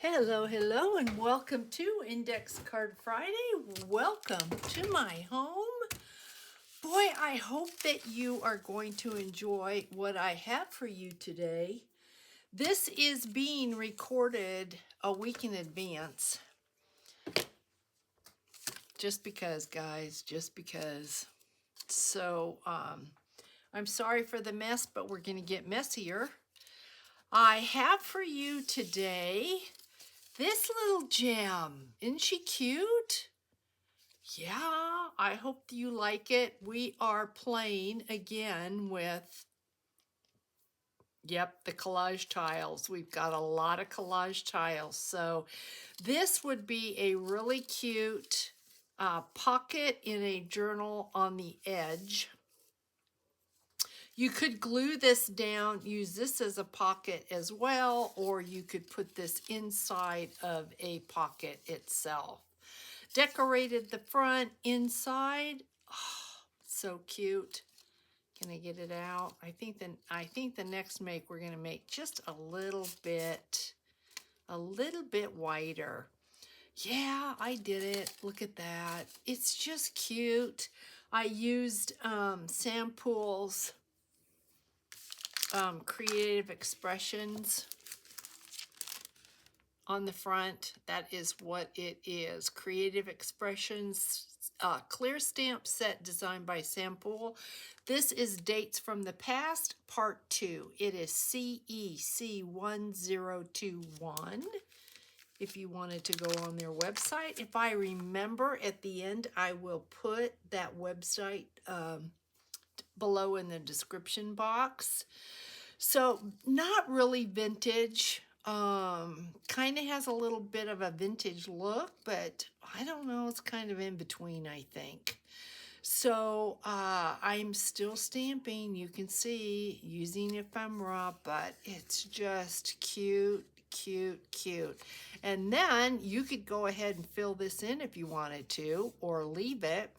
Hello, hello, and welcome to Index Card Friday. Welcome to my home. Boy, I hope that you are going to enjoy what I have for you today. This is being recorded a week in advance. Just because, guys, just because. So, I'm sorry for the mess, but we're going to get messier. I have for you today this little gem. Isn't she cute? Yeah, I hope you like it. We are playing again with, the collage tiles. We've got a lot of collage tiles. So this would be a really cute pocket in a journal on the edge. You could glue this down, use this as a pocket as well, or you could put this inside of a pocket itself. Decorated the front, inside. Oh, so cute. Can I get it out? I think the next make we're gonna make just a little bit wider. Yeah, I did it. Look at that. It's just cute. I used Sam Poole's Creative Expressions on the front. That is what it is. Creative Expressions clear stamp set designed by Sam Poole. This is Dates from the Past, Part 2. It is CEC1021. If you wanted to go on their website. If I remember at the end, I will put that website below in the description box. So not really vintage. Kind of has a little bit of a vintage look, but I don't know, it's kind of in between, I think. So I'm still stamping, you can see, using ephemera, but it's just cute, cute, cute. And then you could go ahead and fill this in if you wanted to, or leave it.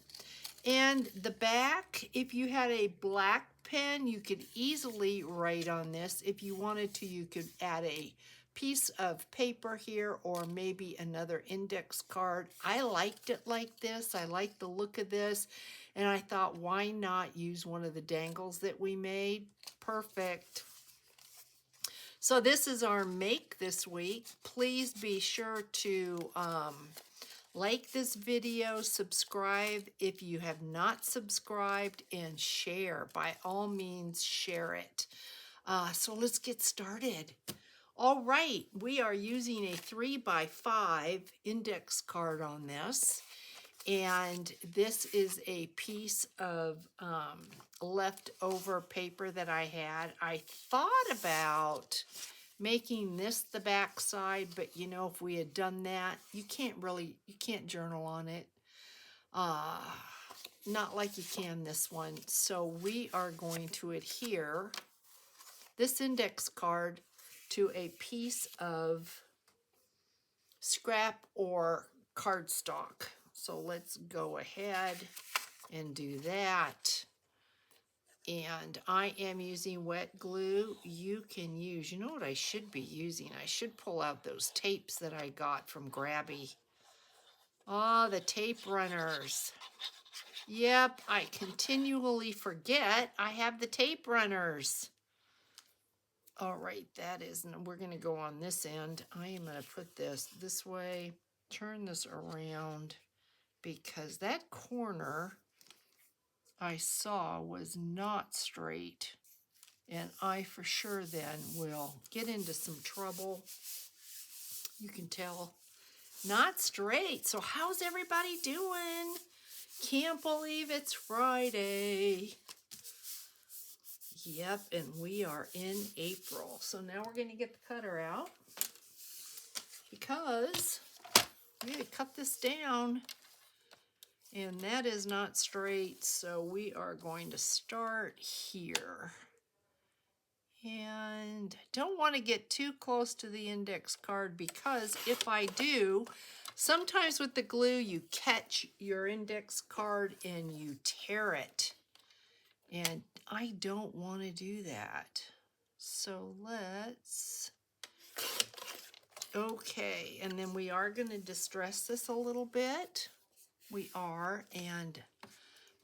And the back, if you had a black pen, you could easily write on this. If you wanted to, you could add a piece of paper here or maybe another index card. I liked it like this. I like the look of this. And I thought, why not use one of the dangles that we made? Perfect. So this is our make this week. Please be sure to like this video, subscribe if you have not subscribed, and share. By all means, share it. So let's get started. All right, we are using a 3x5 index card on this. And this is a piece of leftover paper that I had. I thought about making this the back side, but you know, if we had done that, you can't journal on it. Not like you can this one. So we are going to adhere this index card to a piece of scrap or cardstock. So let's go ahead and do that. And I am using wet glue. You can use, you know what I should be using? I should pull out those tapes that I got from Grabby. Oh, the tape runners. Yep, I continually forget I have the tape runners. All right, that is, we're going to go on this end. I am going to put this way, turn this around, because that corner I saw was not straight. And I for sure then will get into some trouble. You can tell, not straight. So how's everybody doing? Can't believe it's Friday. Yep, and we are in April. So now we're going to get the cutter out because we need to cut this down. And that is not straight, so we are going to start here. And I don't want to get too close to the index card because if I do, sometimes with the glue you catch your index card and you tear it. And I don't want to do that. So let's Okay, and then we are going to distress this a little bit. We are, and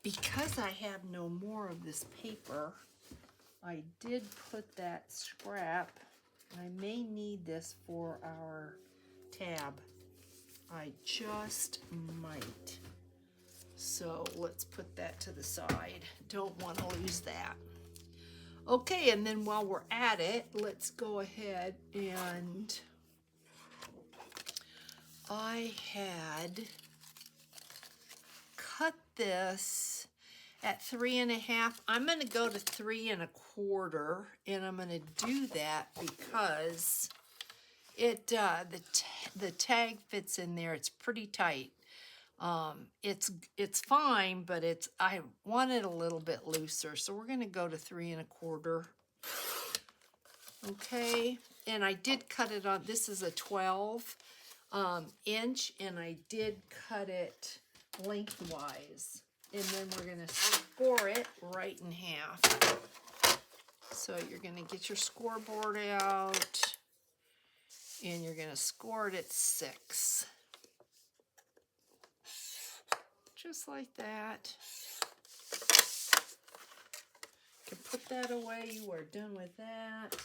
because I have no more of this paper, I did put that scrap. I may need this for our tab. I just might. So let's put that to the side. Don't want to lose that. Okay, and then while we're at it, let's go ahead and I had cut this at 3.5. I'm going to go to 3.25, and I'm going to do that because it the tag fits in there. It's pretty tight. It's fine, but I want it a little bit looser, so we're going to go to 3.25. Okay, and I did cut it on. This is a 12 inch, and I did cut it lengthwise, and then we're going to score it right in half. So you're going to get your scoreboard out, and you're going to score it at 6. Just like that. You can put that away. You are done with that.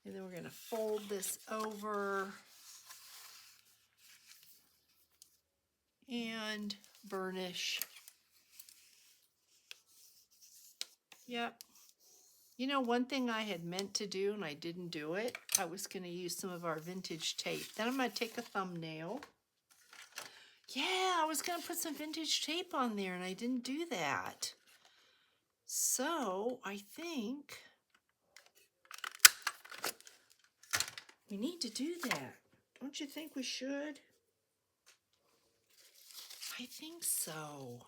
And then we're going to fold this over and burnish. Yep. You know, one thing I had meant to do and I didn't do it, I was going to use some of our vintage tape. Then I'm going to take a thumbnail. Yeah, I was going to put some vintage tape on there and I didn't do that. So I think we need to do that. Don't you think we should? I think so.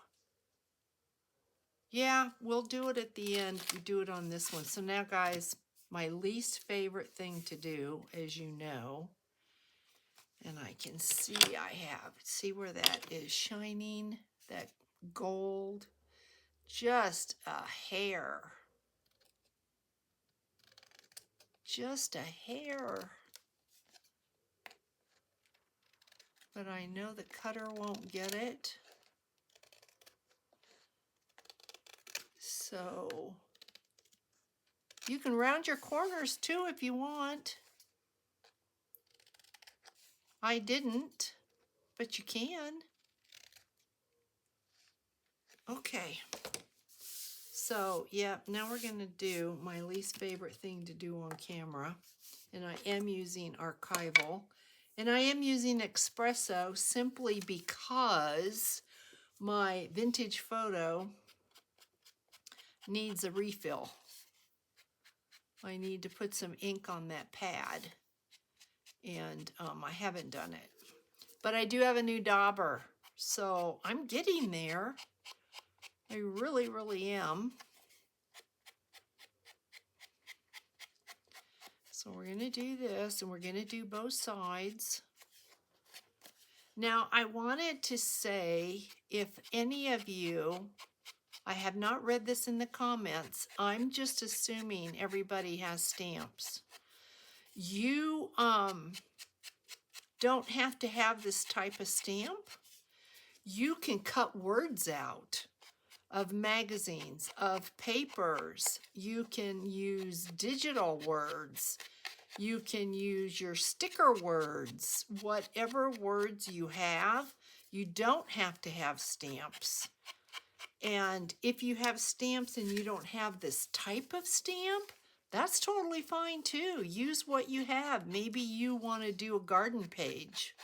Yeah, we'll do it at the end. We do it on this one. So now, guys, my least favorite thing to do, as you know, and I can see see where that is shining, that gold, just a hair. Just a hair. But I know the cutter won't get it. So you can round your corners too if you want. I didn't, but you can. Okay. So, yeah, now we're going to do my least favorite thing to do on camera. And I am using Archival. And I am using Espresso simply because my vintage photo needs a refill. I need to put some ink on that pad. And I haven't done it. But I do have a new dauber. So I'm getting there. I really, really am. So we're going to do this, and we're going to do both sides. Now, I wanted to say, if any of you, I have not read this in the comments, I'm just assuming everybody has stamps. You don't have to have this type of stamp. You can cut words out of magazines, of papers. You can use digital words. You can use your sticker words, whatever words you have. You don't have to have stamps. And if you have stamps and you don't have this type of stamp, that's totally fine too. Use what you have. Maybe you want to do a garden page.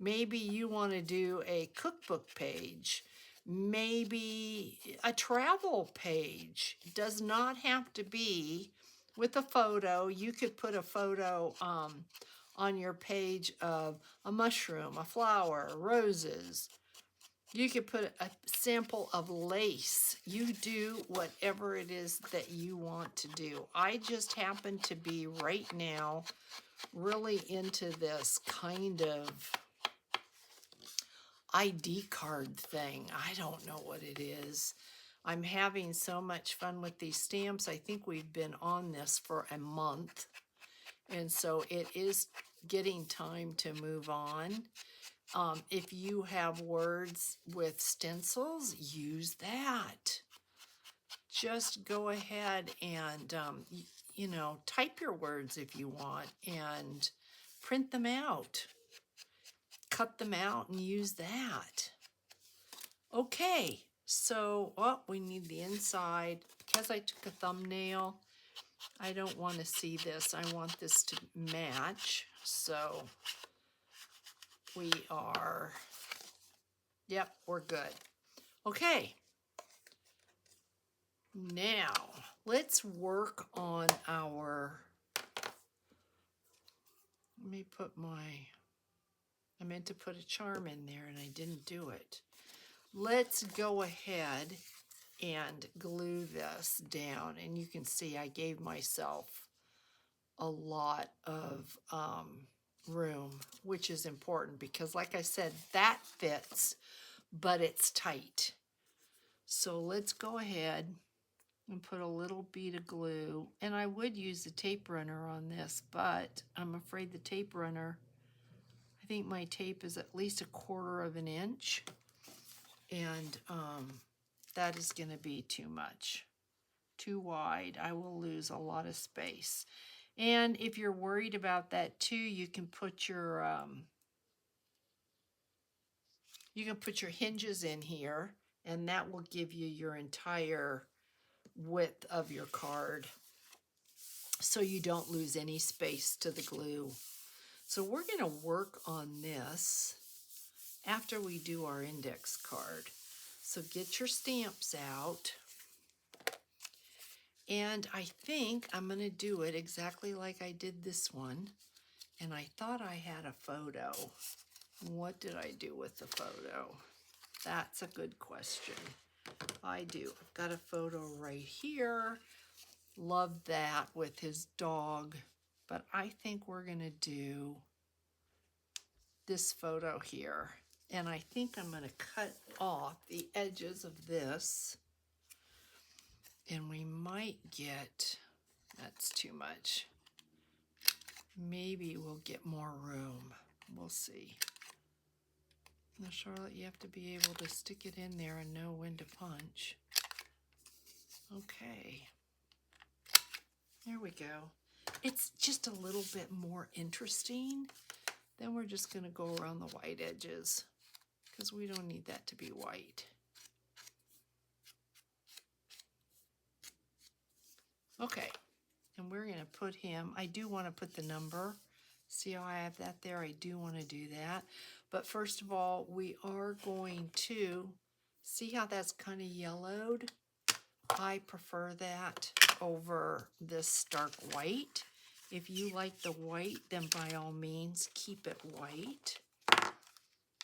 Maybe you want to do a cookbook page. Maybe a travel page. It does not have to be with a photo. You could put a photo on your page of a mushroom, a flower, roses. You could put a sample of lace. You do whatever it is that you want to do. I just happen to be right now really into this kind of ID card thing. I don't know what it is. I'm having so much fun with these stamps. I think we've been on this for a month. And so it is getting time to move on. If you have words with stencils, use that. Just go ahead and, you know, type your words if you want and print them out. Cut them out and use that. Okay, so, we need the inside. Because I took a thumbnail, I don't want to see this. I want this to match. So we are, yep, we're good. Okay, now let's work on our, let me put I meant to put a charm in there and I didn't do it. Let's go ahead and glue this down. And you can see I gave myself a lot of room, which is important because like I said, that fits, but it's tight. So let's go ahead and put a little bead of glue. And I would use the tape runner on this, but I'm afraid the tape runner, I think my tape is at least 1/4 of an inch. And that is going to be too much, too wide. I will lose a lot of space. And if you're worried about that too, you can put your hinges in here, and that will give you your entire width of your card, so you don't lose any space to the glue. So we're going to work on this after we do our index card. So get your stamps out. And I think I'm going to do it exactly like I did this one. And I thought I had a photo. What did I do with the photo? That's a good question. I do. I've got a photo right here. Love that with his dog. But I think we're going to do this photo here. And I think I'm going to cut off the edges of this. And we might get, that's too much. Maybe we'll get more room. We'll see. Now, Charlotte, you have to be able to stick it in there and know when to punch. Okay. There we go. It's just a little bit more interesting. Then we're just going to go around the white edges because we don't need that to be white. Okay. And we're going to put him, I do want to put the number. See how I have that there? I do want to do that. But first of all, we are going to, see how that's kind of yellowed? I prefer that over this stark white. If you like the white, then by all means, keep it white.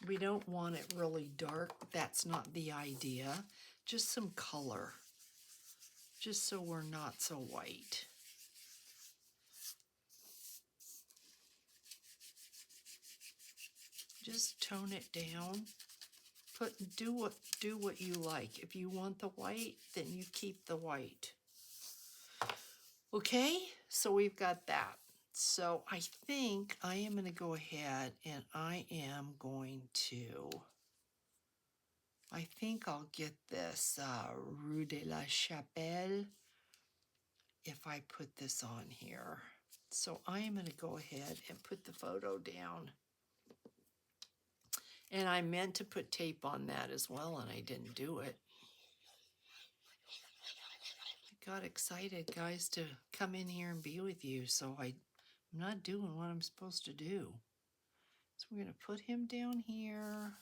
We don't want it really dark. That's not the idea. Just some color, just so we're not so white. Just tone it down. Do what you like. If you want the white, then you keep the white. Okay, so we've got that. So I think I am going to go ahead and I think I'll get this Rue de la Chapelle if I put this on here. So I am going to go ahead and put the photo down. And I meant to put tape on that as well, and I didn't do it. I got excited, guys, to come in here and be with you, so I'm not doing what I'm supposed to do. So we're going to put him down here.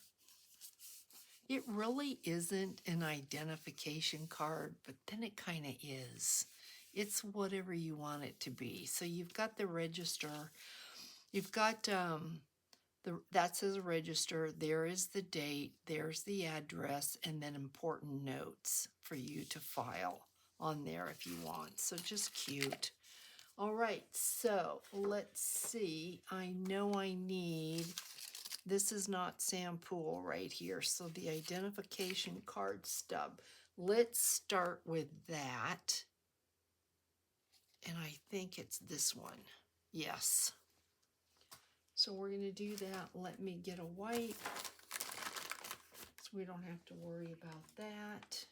It really isn't an identification card, but then it kind of is. It's whatever you want it to be. So you've got the register. You've got that says register. There is the date. There's the address, and then important notes for you to file on there if you want. So just cute. All right, so let's see. I know I need, this is not Sam Poole right here, so the identification card stub. Let's start with that. And I think it's this one. Yes. So we're going to do that. Let me get a wipe so we don't have to worry about that.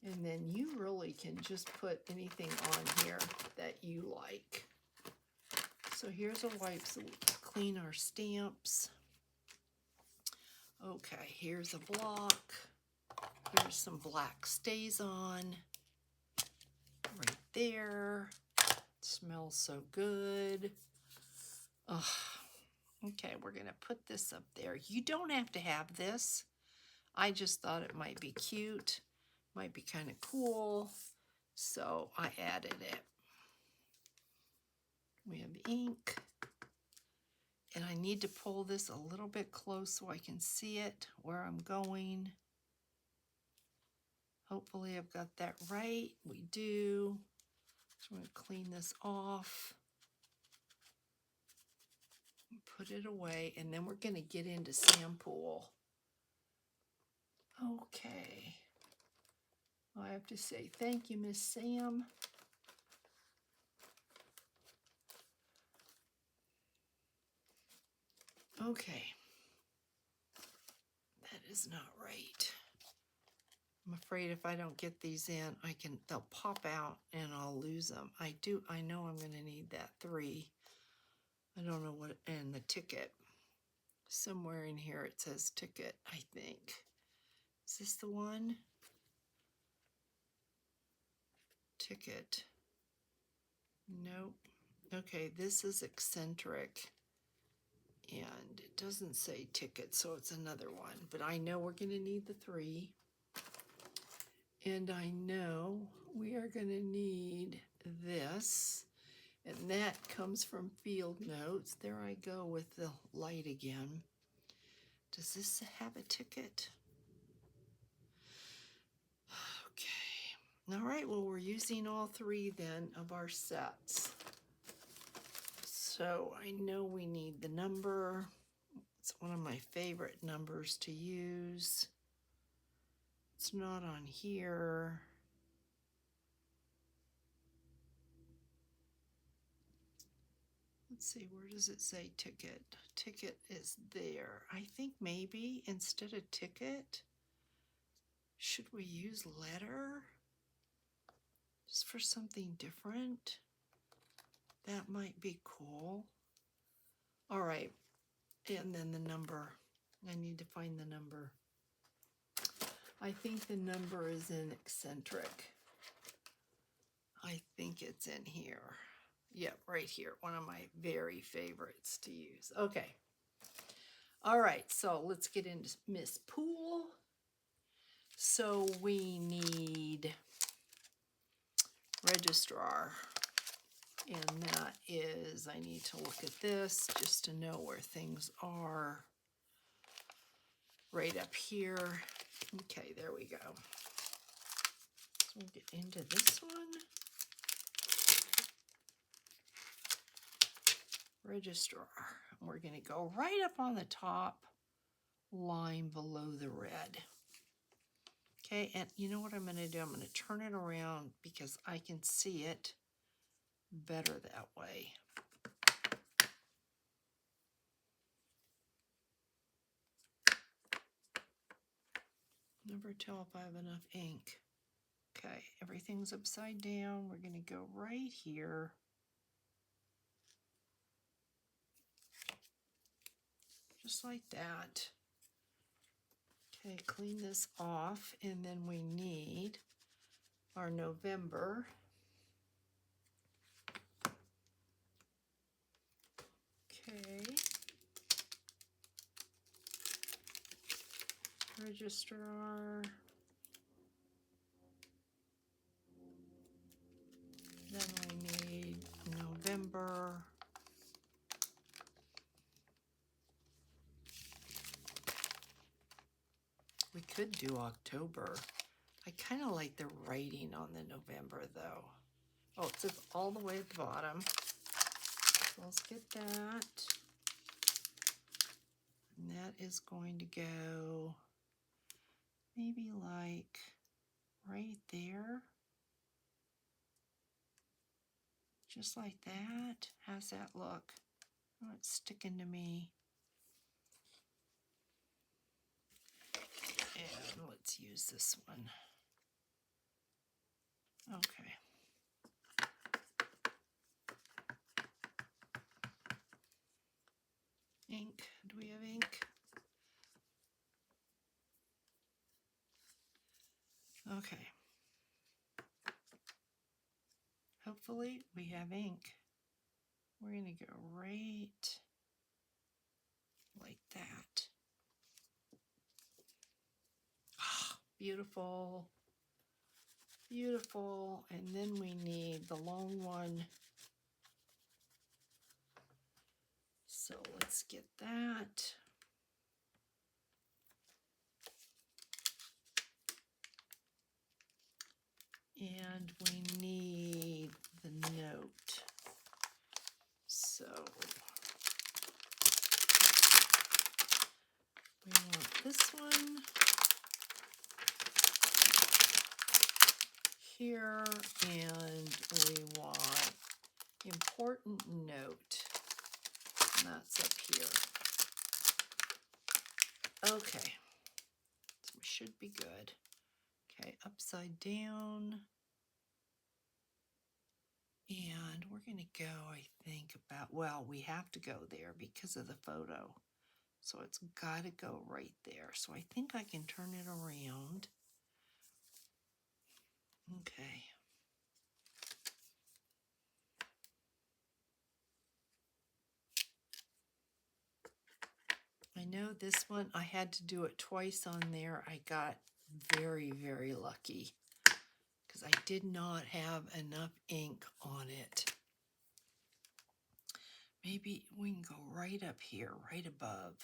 And then you really can just put anything on here that you like. So here's a wipe so we can clean our stamps. Okay, here's a block. Here's some black StazOn right there. Smells so good. Ugh. Okay, we're gonna put this up there. You don't have to have this. I just thought it might be cute, might be kind of cool, so I added it. We have ink, and I need to pull this a little bit close so I can see it, where I'm going. Hopefully I've got that right. We do. So I'm going to clean this off. Put it away, and then we're going to get into Sampool. Okay. I have to say thank you, Miss Sam. Okay. That is not right. I'm afraid if I don't get these in, they'll pop out and I'll lose them. I know I'm going to need that 3. I don't know what, and the ticket. Somewhere in here it says ticket, I think. Is this the one? Ticket. Nope. Okay, this is eccentric. And it doesn't say ticket, so it's another one. But I know we're going to need the 3. And I know we are going to need this. And that comes from Field Notes. There I go with the light again. Does this have a ticket? Okay. All right, well, we're using all 3 then of our sets. So I know we need the number. It's one of my favorite numbers to use. It's not on here. Let's see, where does it say ticket? Ticket is there. I think maybe instead of ticket, should we use letter? Just for something different? That might be cool. All right, and then the number. I need to find the number. I think the number is in eccentric. I think it's in here. Yep, right here. One of my very favorites to use. Okay. All right, so let's get into Miss Pool. So we need registrar. And that is, I need to look at this just to know where things are. Right up here. Okay, there we go. So we'll get into this one. Registrar. We're going to go right up on the top line below the red. Okay, and you know what I'm going to do? I'm going to turn it around because I can see it better that way. Never tell if I have enough ink. Okay, everything's upside down. We're going to go right here. Just like that. Okay, clean this off, and then we need our November. Okay. Registrar. Then we need November. We could do October. I kind of like the writing on the November though. Oh, it says all the way at the bottom. So let's get that. And that is going to go maybe like right there. Just like that. How's that look? Oh, it's sticking to me. And let's use this one. Okay. Ink. Do we have ink? Okay. Hopefully we have ink. We're going to go right like that. Oh, beautiful. Beautiful. And then we need the long one. So let's get that. And we need the note. So we want this one here, and we want important note. And that's up here. Okay, so we should be good. Okay, upside down. And we're going to go, I think, about, well, we have to go there because of the photo. So it's got to go right there. So I think I can turn it around. Okay. I know this one, I had to do it twice on there. I got very, very lucky because I did not have enough ink on it. Maybe we can go right up here, right above.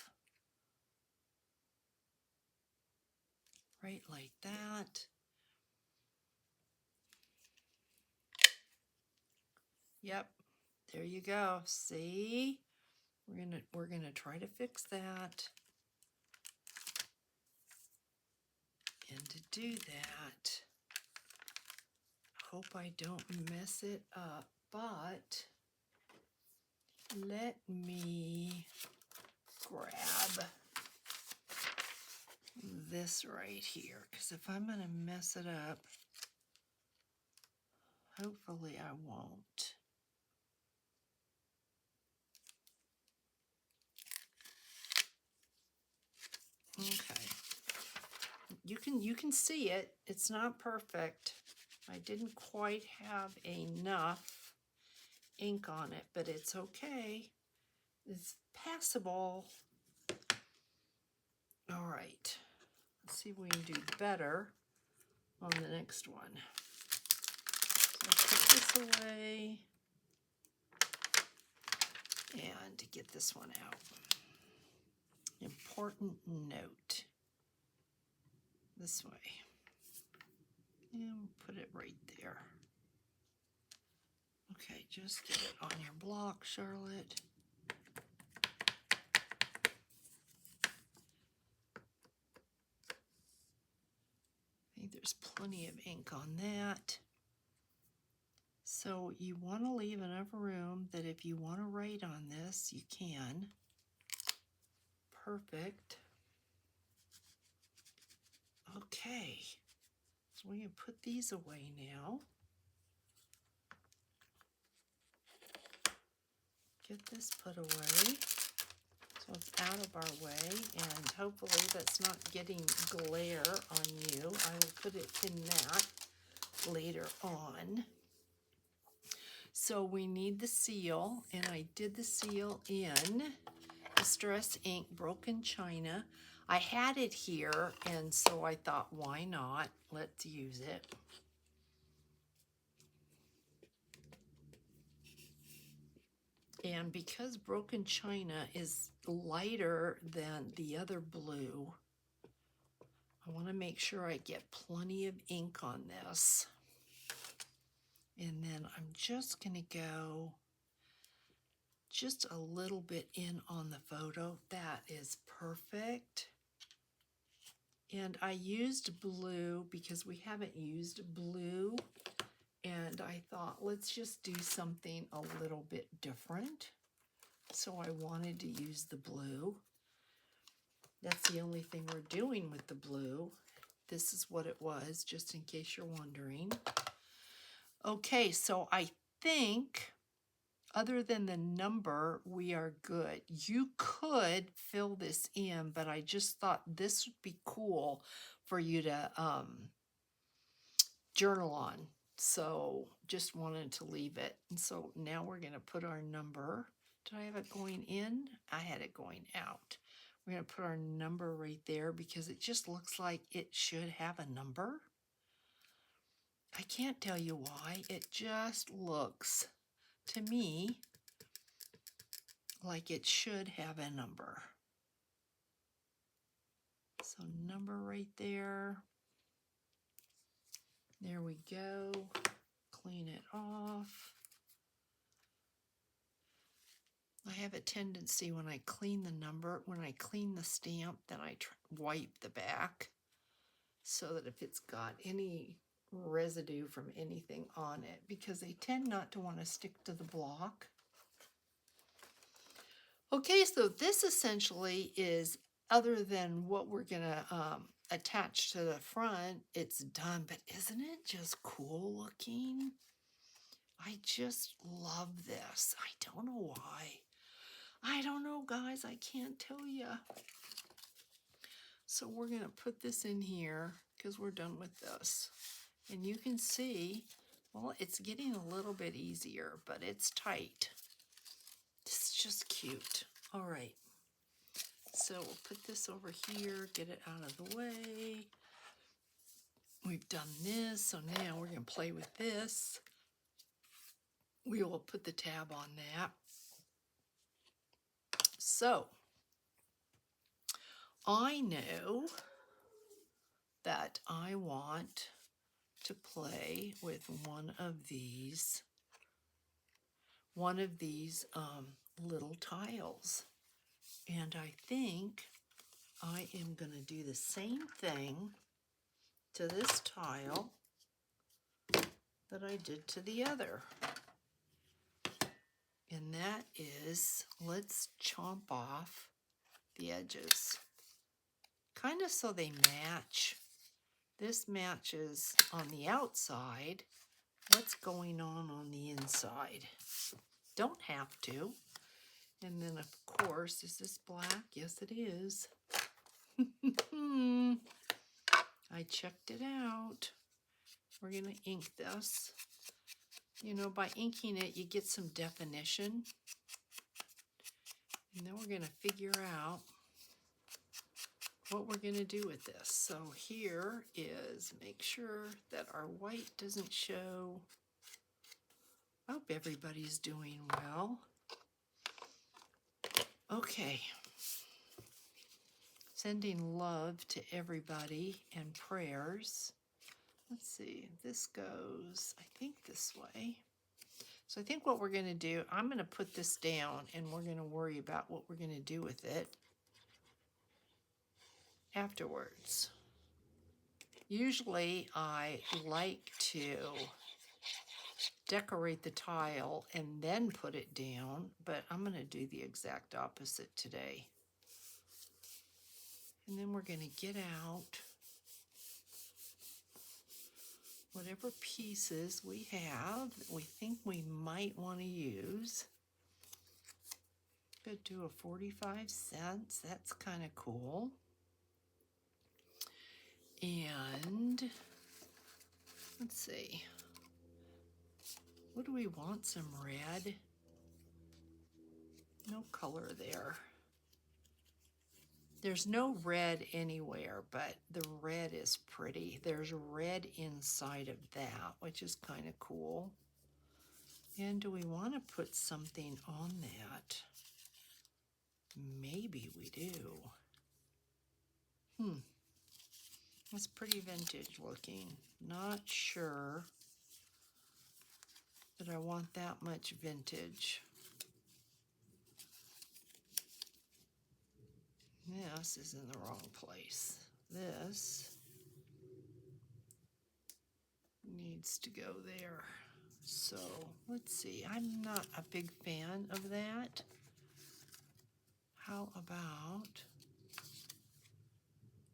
Right like that. Yep, there you go. See? We're gonna try to fix that. And to do that, hope I don't mess it up, but let me grab this right here, because if I'm gonna mess it up, hopefully I won't. Okay. You can see it. It's not perfect. I didn't quite have enough ink on it, but it's okay. It's passable. All right. Let's see if we can do better on the next one. So I'll put this away and to get this one out. Important note. This way. And put it right there. Okay, just get it on your block, Charlotte. I think there's plenty of ink on that. So you want to leave enough room that if you want to write on this, you can. Perfect. Okay, so we can put these away now. Get this put away so it's out of our way, and hopefully that's not getting glare on you. I will put it in that later on. So we need the seal, and I did the seal in Distress Ink Broken China. I had it here, and so I thought, why not? Let's use it. And because Broken China is lighter than the other blue, I want to make sure I get plenty of ink on this. And then I'm just going to go just a little bit in on the photo. That is perfect. And I used blue because we haven't used blue. And I thought, let's just do something a little bit different. So I wanted to use the blue. That's the only thing we're doing with the blue. This is what it was, just in case you're wondering. Okay, so I think other than the number, we are good. You could fill this in, but I just thought this would be cool for you to journal on. So just wanted to leave it. And so now we're going to put our number. Did I have it going in? I had it going out. We're going to put our number right there because it just looks like it should have a number. I can't tell you why. It just looks to me like it should have a number. So number right there. There we go. Clean it off. I have a tendency when I clean the number, when I clean the stamp, then I wipe the back so that if it's got any residue from anything on it, because they tend not to want to stick to the block. Okay, so this essentially is, other than what we're going to attach to the front, it's done. But isn't it just cool looking? I just love this. I don't know why. I don't know, guys. I can't tell you. So we're going to put this in here because we're done with this. And you can see, well, it's getting a little bit easier, but it's tight. It's just cute. All right. So we'll put this over here, get it out of the way. We've done this, so now we're going to play with this. We will put the tab on that. So I know that I want to play with one of these little tiles. And I think I am going to do the same thing to this tile that I did to the other. And that is, let's chomp off the edges, kind of so they match. This matches on the outside what's going on the inside. Don't have to. And then, of course, is this black? Yes, it is. I checked it out. We're going to ink this. You know, by inking it, you get some definition. And then we're going to figure out what we're going to do with this. So here is, make sure that our white doesn't show. I hope everybody's doing well. Okay. Sending love to everybody and prayers. Let's see, this goes, I think, this way. So I think what we're going to do, I'm going to put this down and we're going to worry about what we're going to do with it afterwards. Usually I like to decorate the tile and then put it down, but I'm going to do the exact opposite today. And then we're going to get out whatever pieces we have that we think we might want to use. Could do a 45 cents. That's kind of cool. And let's see. What do we want? Some red? No color there. There's no red anywhere, but the red is pretty. There's red inside of that, which is kind of cool. And do we want to put something on that? Maybe we do. That's pretty vintage looking. Not sure that I want that much vintage. This is in the wrong place. This needs to go there. So let's see, I'm not a big fan of that. How about,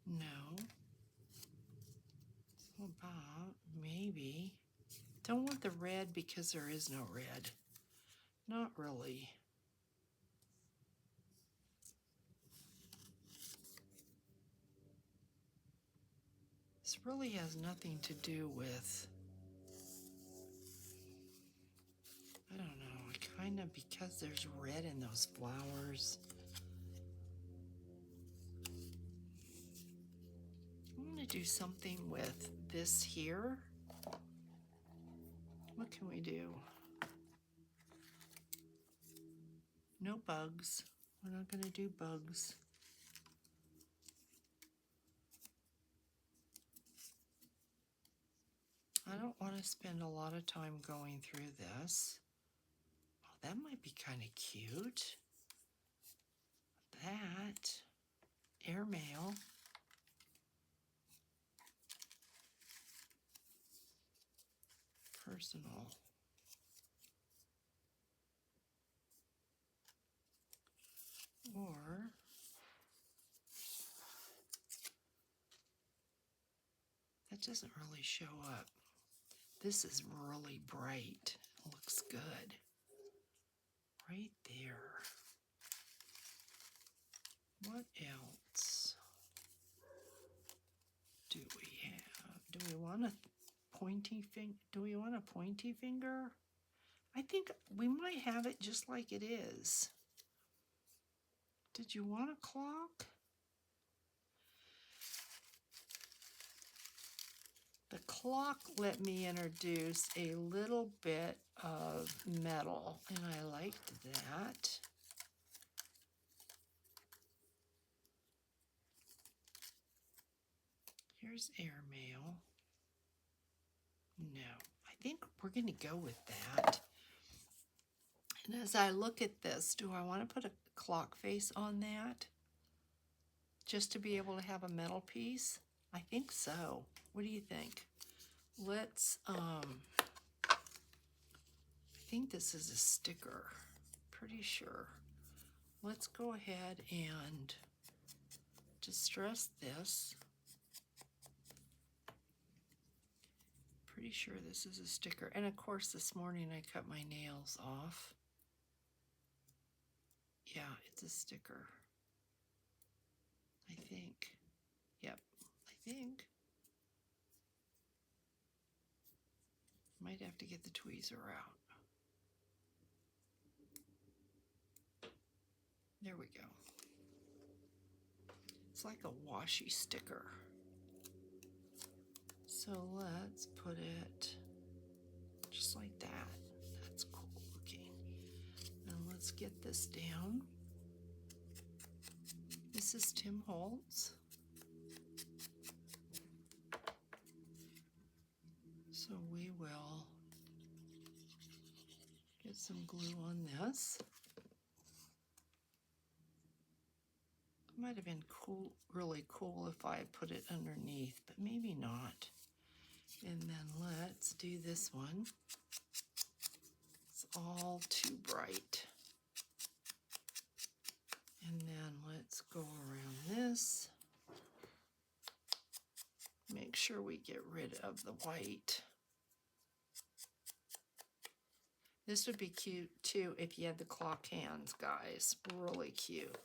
no, how about maybe, don't want the red because there is no red. Not really. This really has nothing to do with, I don't know, kind of because there's red in those flowers. I'm going to do something with this here. What can we do? No bugs. We're not going to do bugs. I don't want to spend a lot of time going through this. Oh, that might be kind of cute. That. Airmail. Personal. Or that doesn't really show up. This is really bright. Looks good. Right there. What else do we have? Do we want a pointy finger? Do we want a pointy finger? I think we might have it just like it is. Did you want a clock? The clock let me introduce a little bit of metal, and I liked that. Here's airmail. No, I think we're going to go with that. And as I look at this, do I want to put a clock face on that? Just to be able to have a metal piece? I think so. What do you think? Let's, I think this is a sticker. Pretty sure. Let's go ahead and distress this. Pretty sure this is a sticker. And of course, this morning I cut my nails off. Yeah, it's a sticker. I think. Yep, I think. Might have to get the tweezer out. There we go. It's like a washi sticker. So let's put it just like that. That's cool looking. Now let's get this down. This is Tim Holtz. So we will get some glue on this. It might have been cool, really cool if I put it underneath, but maybe not. And then let's do this one. It's all too bright. And then let's go around this. Make sure we get rid of the white. This would be cute too if you had the clock hands, guys. Really cute.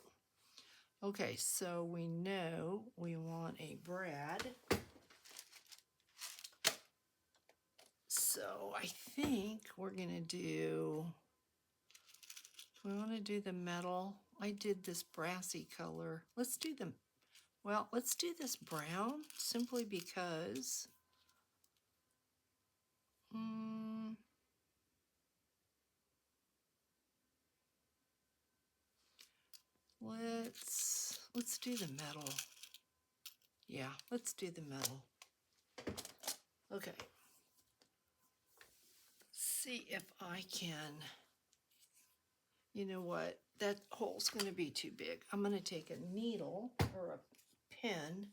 Okay, so we know we want a brad. So I think we're gonna do, we want to do the metal. I did this brassy color. Let's do the, well, let's do this brown simply because let's do the metal. Yeah, let's do the metal. Okay. See if I can, you know what, that hole's going to be too big. I'm going to take a needle or a pen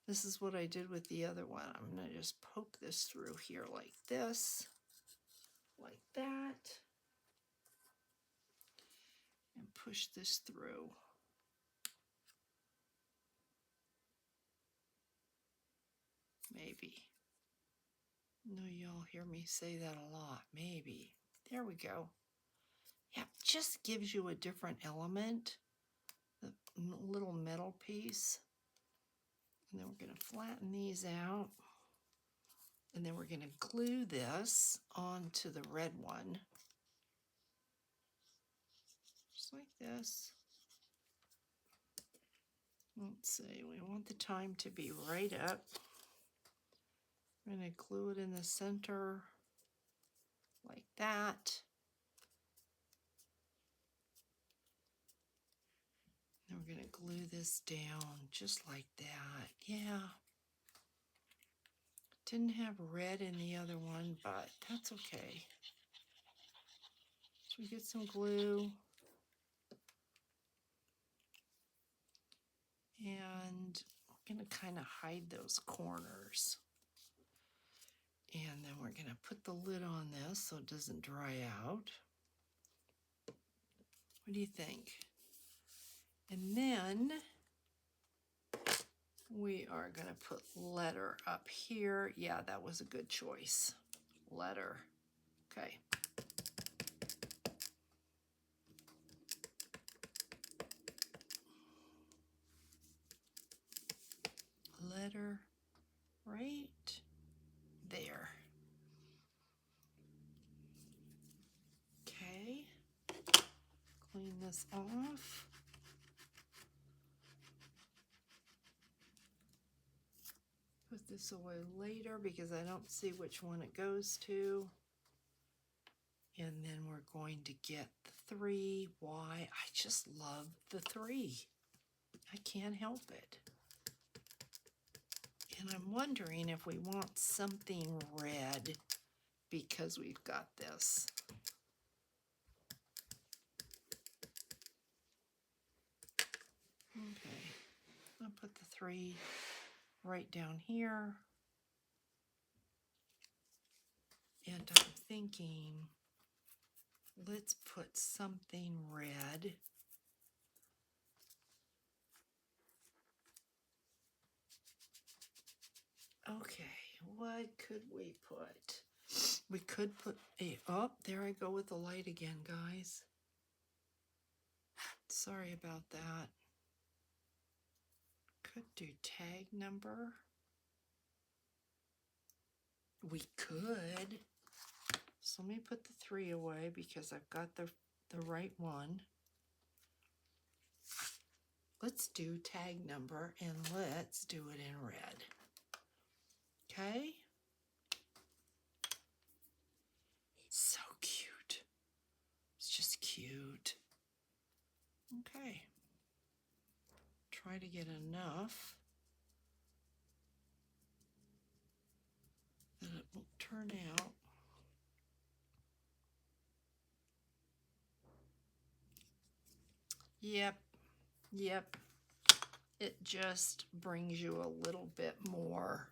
This is what I did with the other one. I'm going to just poke this through here like this, like that, and push this through. Maybe. No, y'all hear me say that a lot. Maybe. There we go. Yeah, just gives you a different element. The little metal piece. And then we're going to flatten these out. And then we're going to glue this onto the red one. Just like this. Let's see, we want the time to be right up. I'm going to glue it in the center like that. Then we're going to glue this down just like that. Yeah. Didn't have red in the other one, but that's okay. So we get some glue. And we're going to kind of hide those corners. And then we're going to put the lid on this so it doesn't dry out. What do you think? And then we are going to put letter up here. Yeah, that was a good choice. Letter. Okay. Letter right there. Okay. Clean this off. Put this away later because I don't see which one it goes to. And then we're going to get the 3. Why? I just love the 3. I can't help it. And I'm wondering if we want something red because we've got this. Okay, I'll put the 3 right down here. And I'm thinking, let's put something red. Okay, what could we put? We could put a, oh, there I go with the light again, guys. Sorry about that. Could do tag number. We could. So let me put the 3 away because I've got the right one. Let's do tag number and let's do it in red. Okay? So cute. It's just cute. Okay. Try to get enough that it won't turn out. Yep. It just brings you a little bit more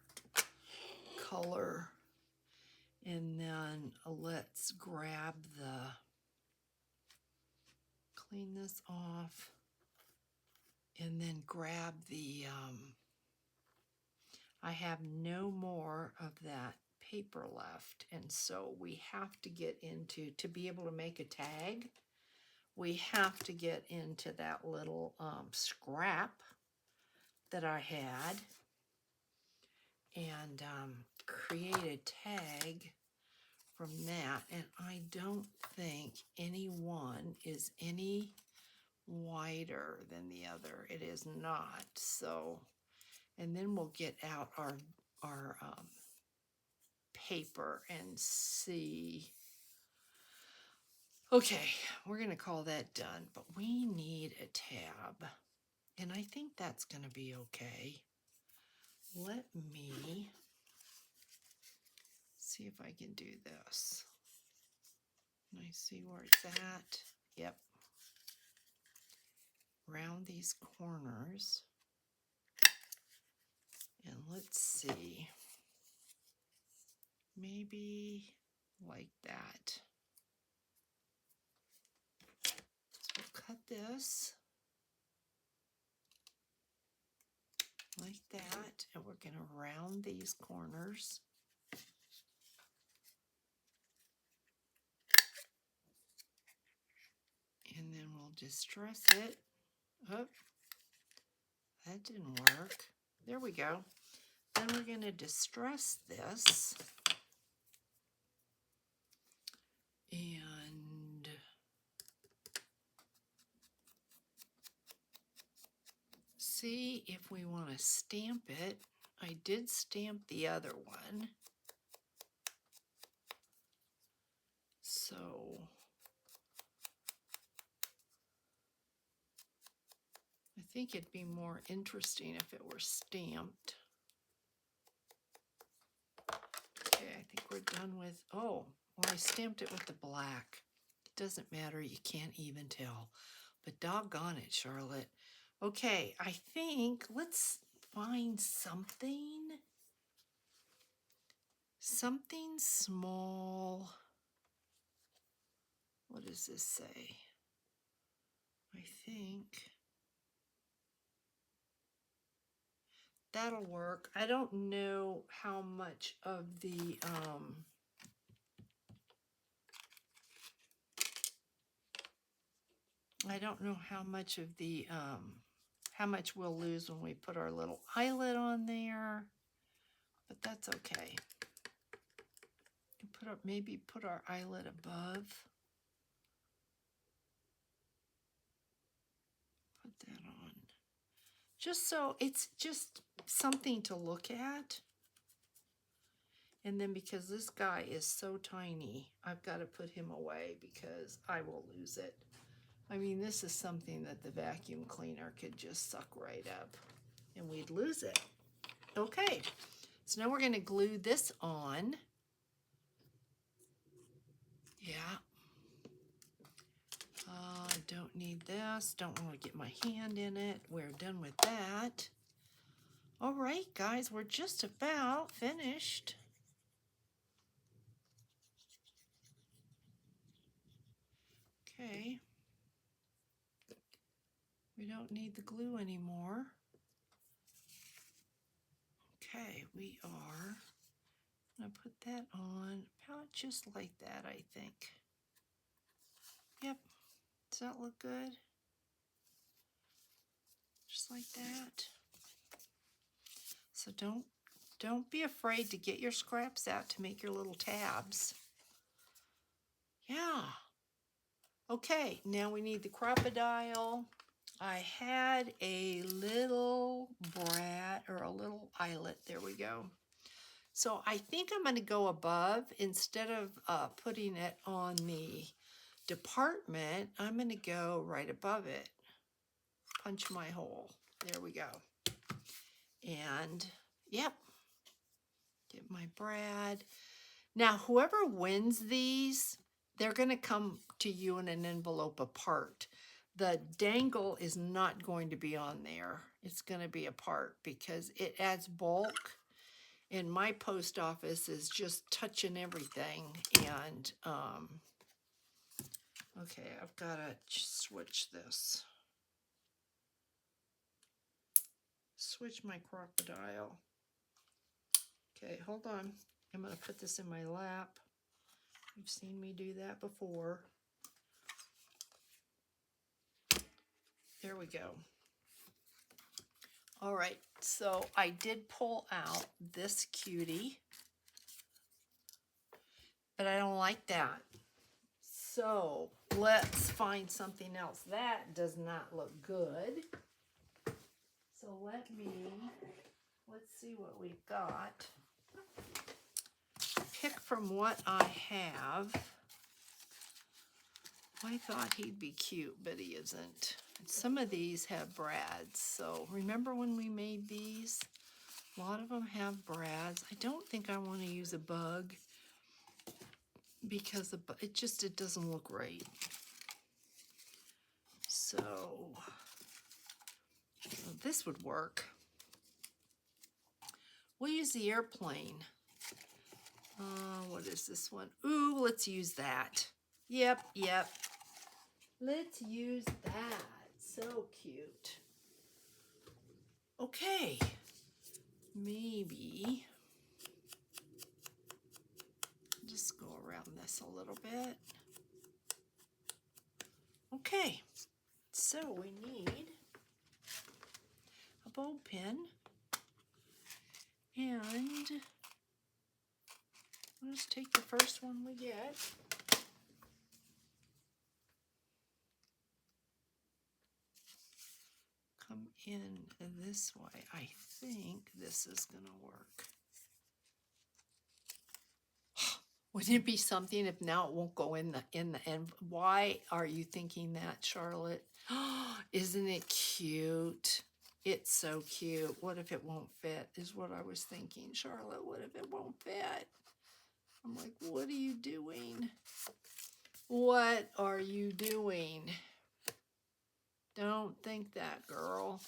color. And then let's grab clean this off. And then grab the, I have no more of that paper left. And so we have to get into, to be able to make a tag, we have to get into that little scrap that I had and create a tag from that. And I don't think any one is any wider than the other. It is not. So, and then we'll get out our paper and see. Okay, we're going to call that done, but we need a tab, and I think that's going to be okay. Let me see if I can do this. Can I see where it's at? Yep. Round these corners, And let's see, maybe like that. So cut this like that, and we're going to round these corners. And then we'll distress it. Oh, that didn't work. There we go. Then we're going to distress this. And see if we want to stamp it. I did stamp the other one. So I think it'd be more interesting if it were stamped. Okay, I think we're done with, oh, well, I stamped it with the black. It doesn't matter, you can't even tell. But doggone it, Charlotte. Okay, I think let's find something small. What does this say? I think that'll work. I don't know how much of the how much we'll lose when we put our little eyelet on there, but that's okay. Maybe put our eyelet above. Put that on. Just so it's just something to look at. And then because this guy is so tiny, I've got to put him away because I will lose it. I mean, this is something that the vacuum cleaner could just suck right up and we'd lose it. Okay, so now we're going to glue this on. Yeah. Don't need this. Don't want to get my hand in it. We're done with that. All right, guys, we're just about finished. Okay. We don't need the glue anymore. Okay, we are going to put that on about just like that, I think. Yep. Does that look good? Just like that. So don't be afraid to get your scraps out to make your little tabs. Yeah. Okay, now we need the crocodile. I had a little brat or a little eyelet. There we go. So I think I'm going to go above. Instead of putting it on the department, I'm going to go right above it. Punch my hole. There we go. And, yep. Get my brad. Now, whoever wins these, they're going to come to you in an envelope apart. The dangle is not going to be on there. It's going to be apart because it adds bulk. And my post office is just touching everything. And, okay, I've got to switch this. Switch my crocodile. Okay, hold on. I'm going to put this in my lap. You've seen me do that before. There we go. All right, so I did pull out this cutie, but I don't like that. So let's find something else. That does not look good. So let's see what we've got. Pick from what I have. I thought he'd be cute, but he isn't. Some of these have brads. So remember when we made these? A lot of them have brads. I don't think I want to use a bug because it doesn't look right. So this would work. We'll use the airplane. What is this one? Ooh, let's use that. Yep. Let's use that. So cute. Okay. Maybe just go around this a little bit. Okay. So we need a bowl pin, and we'll just take the first one we get. Come in this way. I think this is gonna work. Wouldn't it be something if now it won't go in the end? Why are you thinking that, Charlotte? Isn't it cute? It's so cute. What if it won't fit, is what I was thinking, Charlotte. What if it won't fit? I'm like, what are you doing? What are you doing? Don't think that, girl.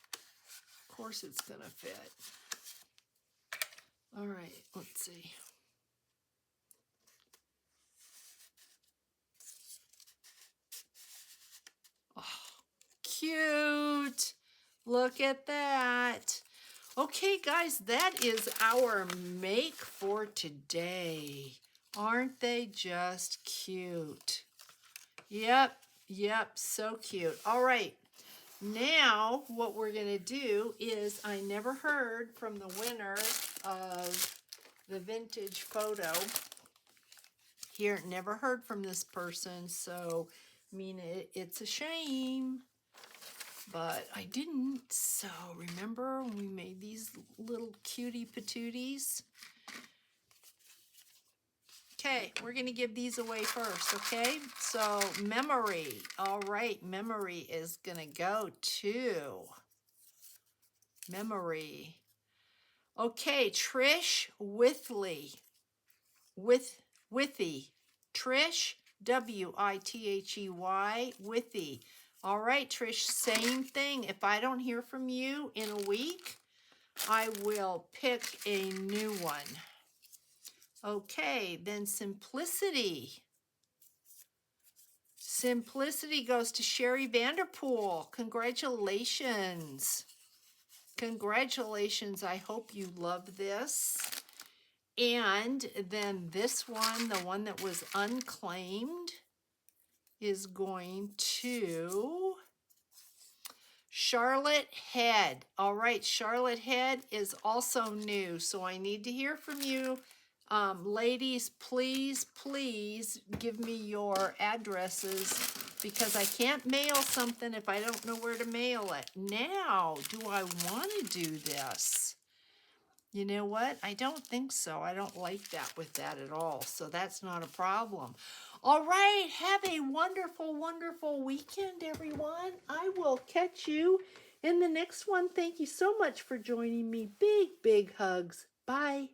Of course it's gonna fit. All right, let's see. Oh, cute. Look at that. Okay, guys, that is our make for today. Aren't they just cute? Yep, so cute. All right, now what we're gonna do is, I never heard from the winner of the vintage photo here. Never heard from this person, so I mean, it's a shame, but I didn't. So remember when we made these little cutie patooties? Okay, we're gonna give these away first, okay? So memory, all right, memory is gonna go to memory. Okay, Trish Withy, Withy, Trish, W-I-T-H-E-Y, Withy. All right, Trish, same thing. If I don't hear from you in a week, I will pick a new one. Okay, then Simplicity. Simplicity goes to Sherry Vanderpool. Congratulations. Congratulations. I hope you love this. And then this one, the one that was unclaimed, is going to Charlotte Head. All right, Charlotte Head is also new, so I need to hear from you. Ladies, please give me your addresses, because I can't mail something if I don't know where to mail it. Now, do I want to do this? You know what? I don't think so. I don't like that with that at all, so that's not a problem. All right, have a wonderful, wonderful weekend, everyone. I will catch you in the next one. Thank you so much for joining me. Big hugs. Bye.